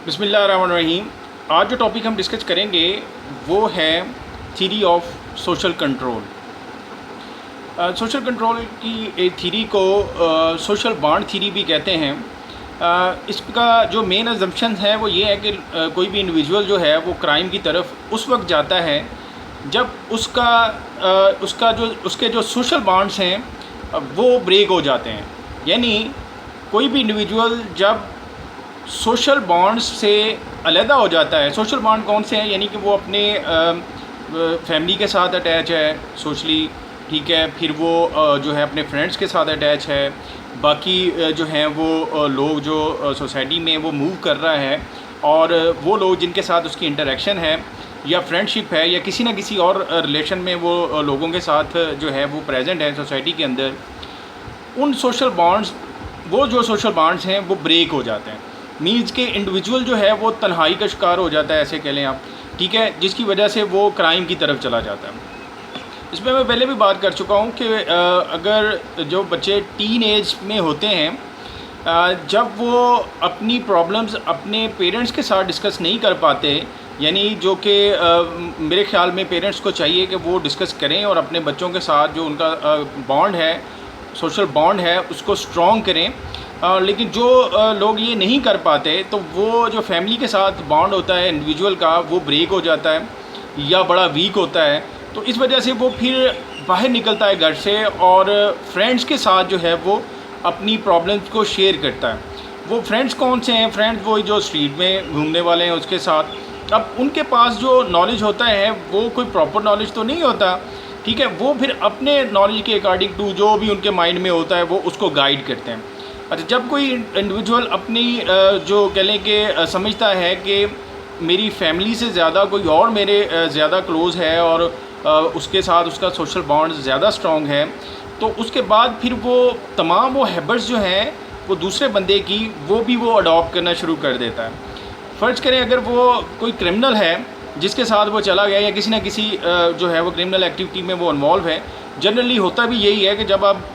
बिस्मिल्लाहिर्रहमानिर्रहीम। आज जो टॉपिक हम डिस्कस करेंगे वो है theory of social control. Social control की एक थ्योरी को सोशल बॉन्ड थ्योरी भी कहते हैं। इसका जो मेन अजम्पशन है वो ये है कि कोई भी इंडिविजुअल जो है वो क्राइम की तरफ उस वक्त जाता है जब उसके जो सोशल बॉन्ड्स हैं वो ब्रेक हो जाते हैं। यानी कोई भी इंडिविजुअल जब सोशल बॉन्ड्स से अलहदा हो जाता है। सोशल बॉन्ड कौन से हैं? यानी कि वो अपने फैमिली के साथ अटैच है सोशली, ठीक है, फिर वो जो है अपने फ्रेंड्स के साथ अटैच है, बाकी जो हैं वो लोग जो सोसाइटी में वो मूव कर रहा है, और वो लोग जिनके साथ उसकी इंटरेक्शन है या फ्रेंडशिप है या किसी ना किसी और रिलेशन में वो लोगों के साथ जो है वो प्रेजेंट है सोसाइटी के अंदर, उन सोशल बॉन्ड्स जो सोशल बॉन्ड्स हैं वो ब्रेक हो जाते हैं। मीन्स के इंडिविजुअल जो है वो तन्हाई का शिकार हो जाता है, ऐसे कह लें आप, ठीक है, जिसकी वजह से वो क्राइम की तरफ चला जाता है। इसमें मैं पहले भी बात कर चुका हूँ कि अगर जो बच्चे टीन एज में होते हैं, जब वो अपनी प्रॉब्लम्स अपने पेरेंट्स के साथ डिस्कस नहीं कर पाते, यानी जो कि मेरे ख्याल में पेरेंट्स को चाहिए कि वो डिस्कस करें और अपने बच्चों के साथ जो उनका बॉन्ड है, सोशल बॉन्ड है, उसको स्ट्रॉन्ग करें। लेकिन जो लोग ये नहीं कर पाते तो वो जो फैमिली के साथ बॉन्ड होता है इंडिविजुअल का वो ब्रेक हो जाता है या बड़ा वीक होता है। तो इस वजह से वो फिर बाहर निकलता है घर से और फ्रेंड्स के साथ जो है वो अपनी प्रॉब्लम्स को शेयर करता है। वो फ्रेंड्स कौन से हैं? फ्रेंड्स वही जो स्ट्रीट में घूमने वाले हैं उसके साथ। अब उनके पास जो नॉलेज होता है वो कोई प्रॉपर नॉलेज तो नहीं होता, ठीक है, वो फिर अपने नॉलेज के अकॉर्डिंग टू जो भी उनके माइंड में होता है वो उसको गाइड करते हैं। अच्छा, जब कोई इंडिविजुअल अपनी जो कह लें कि समझता है कि मेरी फैमिली से ज़्यादा कोई और मेरे ज़्यादा क्लोज़ है और उसके साथ उसका सोशल बॉन्ड ज़्यादा स्ट्रॉन्ग है, तो उसके बाद फिर वो तमाम वो हैबिट्स जो हैं वो दूसरे बंदे की वो अडॉप्ट करना शुरू कर देता है। फ़र्ज़ करें अगर वो कोई क्रिमिनल है जिसके साथ वो चला गया या किसी न किसी जो है वो क्रिमिनल एक्टिविटी में वो इन्वॉल्व है। जनरली होता भी यही है कि जब आप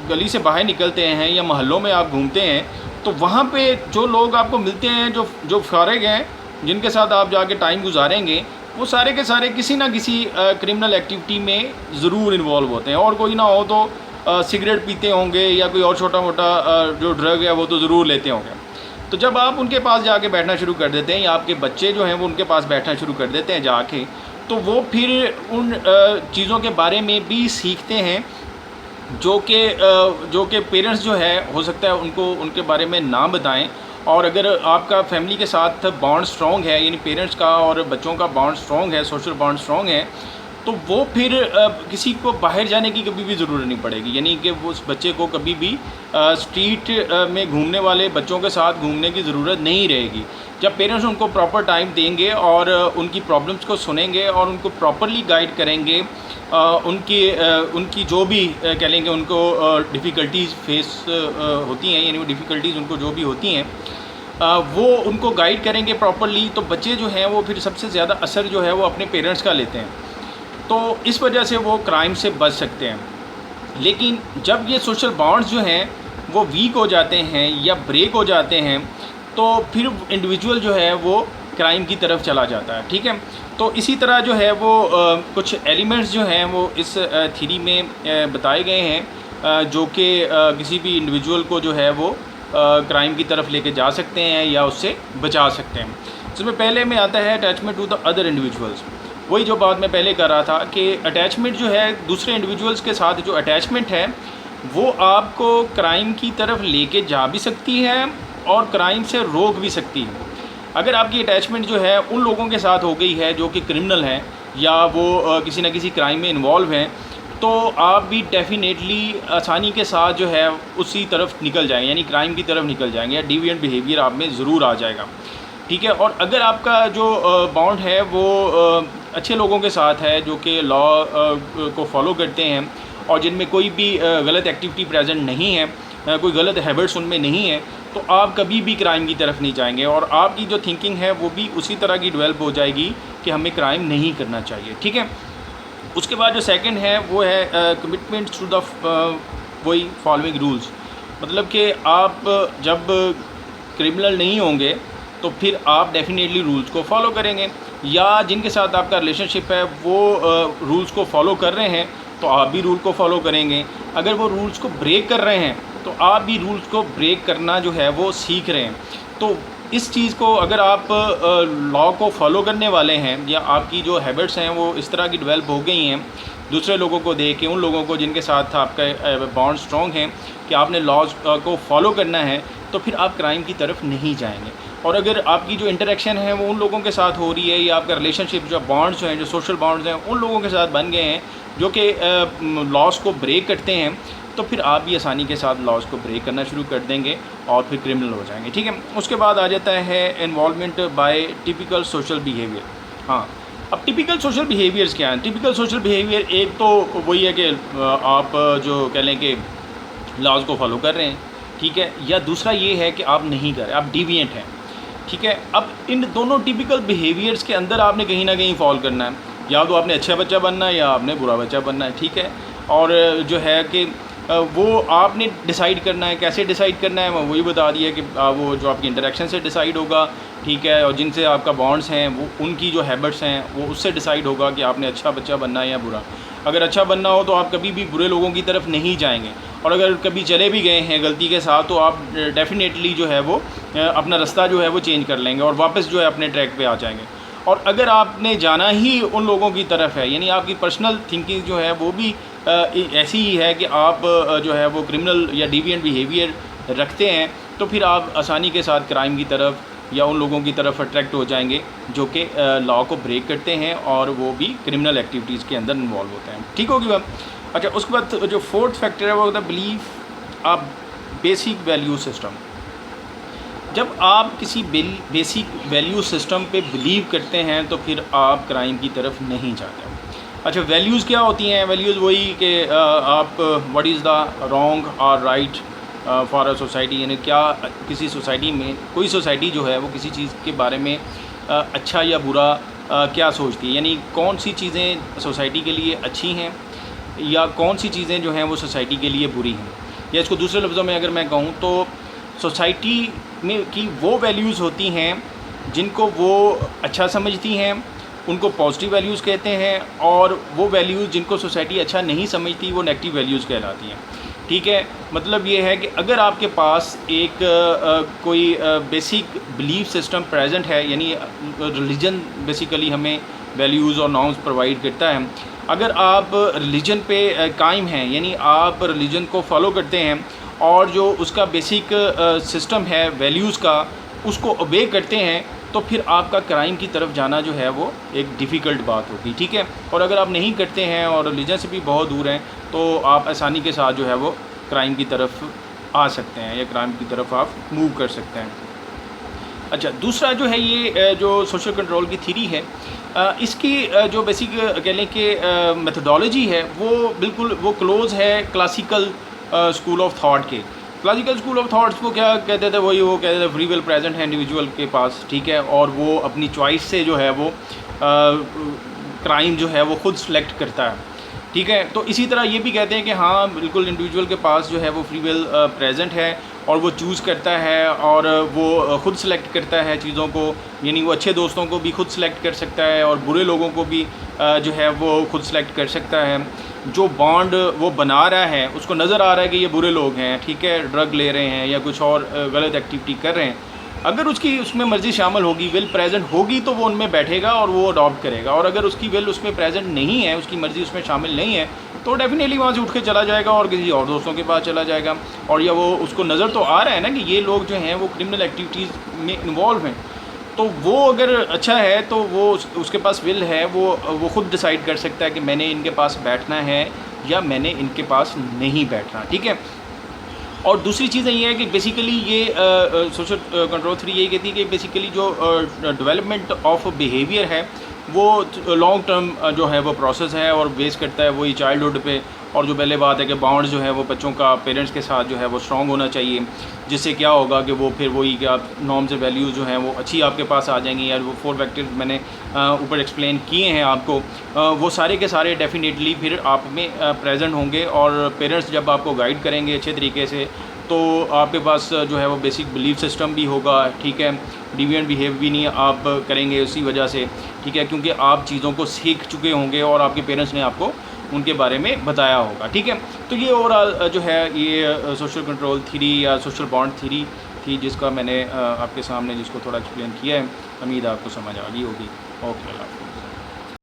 गली से बाहर निकलते हैं या मोहल्लों में आप घूमते हैं तो वहाँ पे जो लोग आपको मिलते हैं, जो फारिग हैं, जिनके साथ आप जाके टाइम गुजारेंगे, वो सारे के सारे किसी ना किसी क्रिमिनल एक्टिविटी में ज़रूर इन्वॉल्व होते हैं। और कोई ना हो तो सिगरेट पीते होंगे या कोई और छोटा मोटा जो ड्रग है वो तो ज़रूर लेते होंगे। तो जब आप उनके पास जाके बैठना शुरू कर देते हैं या आपके बच्चे जो हैं वो उनके पास बैठना शुरू कर देते हैं जाके, तो वो फिर उन चीज़ों के बारे में भी सीखते हैं जो कि पेरेंट्स जो है हो सकता है उनको उनके बारे में ना बताएं। और अगर आपका फैमिली के साथ बॉन्ड स्ट्रॉन्ग है, यानी पेरेंट्स का और बच्चों का बॉन्ड स्ट्रॉन्ग है, सोशल बॉन्ड स्ट्रॉन्ग है, तो वो फिर किसी को बाहर जाने की कभी भी ज़रूरत नहीं पड़ेगी। यानी कि वो उस बच्चे को कभी भी स्ट्रीट में घूमने वाले बच्चों के साथ घूमने की ज़रूरत नहीं रहेगी। जब पेरेंट्स उनको प्रॉपर टाइम देंगे और उनकी प्रॉब्लम्स को सुनेंगे और उनको प्रॉपरली गाइड करेंगे, उनकी जो भी कह लेंगे उनको डिफ़िकल्टीज़ फेस होती हैं, यानी वो डिफ़िकल्टीज़ उनको जो भी होती हैं वो उनको गाइड करेंगे प्रॉपरली, तो बच्चे जो हैं वो फिर सबसे ज़्यादा असर जो है वो अपने पेरेंट्स का लेते हैं। तो इस वजह से वो क्राइम से बच सकते हैं। लेकिन जब ये सोशल बॉन्ड्स जो हैं वो वीक हो जाते हैं या ब्रेक हो जाते हैं तो फिर इंडिविजुअल जो है वो क्राइम की तरफ चला जाता है, ठीक है। तो इसी तरह जो है वो कुछ एलिमेंट्स जो हैं वो इस थ्योरी में बताए गए हैं जो कि किसी भी इंडिविजुअल को जो है वो क्राइम की तरफ लेके जा सकते हैं या उससे बचा सकते हैं। इसमें पहले में आता है attachment to the other individuals. वही जो बात मैं पहले कर रहा था कि अटैचमेंट जो है दूसरे इंडिविजुअल्स के साथ जो अटैचमेंट है वो आपको क्राइम की तरफ लेके जा भी सकती है और क्राइम से रोक भी सकती है। अगर आपकी अटैचमेंट जो है उन लोगों के साथ हो गई है जो कि क्रिमिनल हैं या वो किसी न किसी क्राइम में इन्वॉल्व हैं, तो आप भी डेफिनेटली आसानी के साथ जो है उसी तरफ निकल जाएंगे, यानी क्राइम की तरफ निकल जाएंगे या डिविएंट बिहेवियर आप में ज़रूर आ जाएगा, ठीक है। और अगर आपका जो बॉन्ड है वो अच्छे लोगों के साथ है जो कि लॉ को फॉलो करते हैं और जिनमें कोई भी गलत एक्टिविटी प्रेजेंट नहीं है, कोई गलत हैबिट्स उनमें नहीं है, तो आप कभी भी क्राइम की तरफ नहीं जाएंगे और आपकी जो थिंकिंग है वो भी उसी तरह की डेवलप हो जाएगी कि हमें क्राइम नहीं करना चाहिए, ठीक है। उसके बाद जो सेकंड है वो है कमिटमेंट टू द वही फॉलोइंग रूल्स। मतलब कि आप जब क्रिमिनल नहीं होंगे तो फिर आप डेफिनेटली रूल्स को फॉलो करेंगे, या जिनके साथ आपका रिलेशनशिप है वो रूल्स को फॉलो कर रहे हैं तो आप भी रूल को फॉलो करेंगे। अगर वो रूल्स को ब्रेक कर रहे हैं तो आप भी रूल्स को ब्रेक करना जो है वो सीख रहे हैं। तो इस चीज़ को अगर आप लॉ को फॉलो करने वाले हैं, या आपकी जो हैबिट्स हैं वो इस तरह की डेवलप हो गई हैं दूसरे लोगों को देख के, उन लोगों को जिनके साथ आपका बॉन्ड स्ट्रॉन्ग है कि आपने लॉज को फॉलो करना है, तो फिर आप क्राइम की तरफ नहीं जाएंगे। और अगर आपकी जो इंटरेक्शन है वो उन लोगों के साथ हो रही है, या आपका रिलेशनशिप जो बॉन्ड्स हैं, जो सोशल बॉन्ड्स हैं, उन लोगों के साथ बन गए हैं जो कि लॉज को ब्रेक करते हैं, तो फिर आप भी आसानी के साथ लॉज को ब्रेक करना शुरू कर देंगे और फिर क्रिमिनल हो जाएंगे। ठीक है, उसके बाद आ जाता है involvement by typical social behaviour. हाँ, अब टिपिकल सोशल बिहेवियर्स क्या हैं? टिपिकल सोशल बिहेवियर एक तो वही है कि आप जो कह लें कि लॉज को फॉलो कर रहे हैं, ठीक है, या दूसरा ये है कि आप नहीं कर रहे, आप डिविएंट हैं। ठीक है, अब इन दोनों टिपिकल बिहेवियर्स के अंदर आपने कहीं ना कहीं फॉल करना है, या तो आपने अच्छा बच्चा बनना है या आपने बुरा बच्चा बनना है। ठीक है, और जो है कि वो आपने डिसाइड करना है। कैसे डिसाइड करना है, मैं वही बता दिया कि वो जो आपकी इंटरेक्शन से डिसाइड होगा, ठीक है, और जिनसे आपका बॉन्ड्स हैं वो उनकी जो हैबिट्स हैं वो उससे डिसाइड होगा कि आपने अच्छा बच्चा बनना है या बुरा। अगर अच्छा बनना हो तो आप कभी भी बुरे लोगों की तरफ नहीं जाएंगे, और अगर कभी चले भी गए हैं गलती के साथ तो आप डेफिनेटली जो है वो अपना रास्ता जो है वो चेंज कर लेंगे और वापस जो है अपने ट्रैक पे आ जाएंगे। और अगर आपने जाना ही उन लोगों की तरफ है, यानी आपकी पर्सनल थिंकिंग जो है वो भी ऐसी ही है कि आप जो है वो क्रिमिनल या डिविएंट बिहेवियर रखते हैं, तो फिर आप आसानी के साथ क्राइम की तरफ या उन लोगों की तरफ अट्रैक्ट हो जाएंगे जो कि लॉ को ब्रेक करते हैं और वो भी क्रिमिनल एक्टिविटीज़ के अंदर इन्वॉल्व होते हैं। ठीक होगी बात? अच्छा, उसके बाद जो फोर्थ फैक्टर है वो होता है बिलीफ आप बेसिक वैल्यू सिस्टम। जब आप किसी बेसिक वैल्यू सिस्टम पे बिलीव करते हैं तो फिर आप क्राइम की तरफ नहीं जाते। अच्छा, वैल्यूज़ क्या होती हैं? वैल्यूज़ वही कि आप व्हाट इज़ द रॉन्ग और राइट फॉर अ सोसाइटी, यानी क्या किसी सोसाइटी में, कोई सोसाइटी जो है वो किसी चीज़ के बारे में अच्छा या बुरा क्या सोचती है, यानी कौन सी चीज़ें सोसाइटी के लिए अच्छी हैं या कौन सी चीज़ें जो हैं वो सोसाइटी के लिए बुरी हैं। या इसको दूसरे लफ्ज़ों में अगर मैं कहूँ तो सोसाइटी में की वो वैल्यूज़ होती हैं जिनको वो अच्छा समझती हैं, उनको पॉजिटिव वैल्यूज़ कहते हैं, और वो वैल्यूज़ जिनको सोसाइटी अच्छा नहीं समझती वो नेगेटिव वैल्यूज़ कहलाती हैं। ठीक है, मतलब ये है कि अगर आपके पास एक कोई बेसिक बिलीफ सिस्टम प्रेजेंट है, यानी रिलीजन बेसिकली हमें वैल्यूज़ और नॉर्म्स प्रोवाइड करता है। अगर आप रिलीजन पे कायम हैं, यानी आप रिलीजन को फॉलो करते हैं और जो उसका बेसिक सिस्टम है वैल्यूज़ का उसको ओबे करते हैं, तो फिर आपका क्राइम की तरफ जाना जो है वो एक डिफ़िकल्ट बात होगी। ठीक है, और अगर आप नहीं करते हैं और रिलीजन से भी बहुत दूर हैं तो आप आसानी के साथ जो है वो क्राइम की तरफ आ सकते हैं या क्राइम की तरफ आप मूव कर सकते हैं। अच्छा, दूसरा जो है ये जो सोशल कंट्रोल की थ्योरी है, इसकी जो बेसिक कह लें कि मेथोडोलॉजी है वो बिल्कुल वो क्लोज़ है क्लासिकल स्कूल ऑफ थॉट के। क्लासिकल स्कूल ऑफ थॉट्स को क्या कहते थे? वही वो कहते थे फ्री विल प्रेजेंट है इंडिविजुअल के पास, ठीक है, और वो अपनी चॉइस से जो है वो क्राइम जो है वो खुद सेलेक्ट करता है। ठीक है, तो इसी तरह ये भी कहते हैं कि हाँ बिल्कुल इंडिविजुअल के पास जो है वो फ्री विल प्रेजेंट है और वो चूज़ करता है और वो ख़ुद सेलेक्ट करता है चीज़ों को, यानी वो अच्छे दोस्तों को भी खुद सेलेक्ट कर सकता है और बुरे लोगों को भी जो है वो खुद सेलेक्ट कर सकता है। जो बॉन्ड वो बना रहा है उसको नज़र आ रहा है कि ये बुरे लोग हैं, ठीक है, ड्रग ले रहे हैं या कुछ और गलत एक्टिविटी कर रहे हैं, अगर उसकी उसमें मर्ज़ी शामिल होगी, विल प्रेजेंट होगी तो वो उनमें बैठेगा और वो अडॉप्ट करेगा, और अगर उसकी विल उसमें प्रेजेंट नहीं है, उसकी मर्ज़ी उसमें शामिल नहीं है, तो डेफिनेटली वहाँ से उठ के चला जाएगा और किसी और दोस्तों के पास चला जाएगा। और या वो उसको नज़र तो आ रहा है ना कि ये लोग जो हैं वो क्रिमिनल एक्टिविटीज़ में इन्वॉल्व हैं, तो वो अगर अच्छा है तो वो उसके पास विल है, वो खुद डिसाइड कर सकता है कि मैंने इनके पास बैठना है या मैंने इनके पास नहीं बैठना। ठीक है, और दूसरी चीज़ें ये है कि बेसिकली ये सोशल कंट्रोल थ्योरी यही कहती है कि बेसिकली जो डेवलपमेंट ऑफ बिहेवियर है वो लॉन्ग टर्म जो है वो प्रोसेस है और बेस करता है वही चाइल्डहुड पे। और जो पहले बात है कि बाउंड जो है वो बच्चों का पेरेंट्स के साथ जो है वो स्ट्रॉन्ग होना चाहिए, जिससे क्या होगा कि वो फिर वही कि आप नॉर्म्स और वैल्यूज़ जो हैं वो अच्छी आपके पास आ जाएंगी। या वो 4 फैक्टर्स मैंने ऊपर एक्सप्लेन किए हैं आपको, वो सारे के सारे डेफिनेटली फिर आप में प्रेजेंट होंगे। और पेरेंट्स जब आपको गाइड करेंगे अच्छे तरीके से तो आपके पास जो है वो बेसिक बिलीफ सिस्टम भी होगा, ठीक है। डिविएंट बिहेव भी नहीं आप करेंगे उसी वजह से, ठीक है, क्योंकि आप चीज़ों को सीख चुके होंगे और आपके पेरेंट्स ने आपको उनके बारे में बताया होगा, ठीक है। तो ये ओवरऑल जो है ये सोशल कंट्रोल थ्योरी या सोशल बॉन्ड थ्योरी थी, जिसका मैंने आपके सामने जिसको थोड़ा एक्सप्लेन किया है। उम्मीद आपको समझ आ गई होगी। ओके, अल्लाह हाफ़िज़।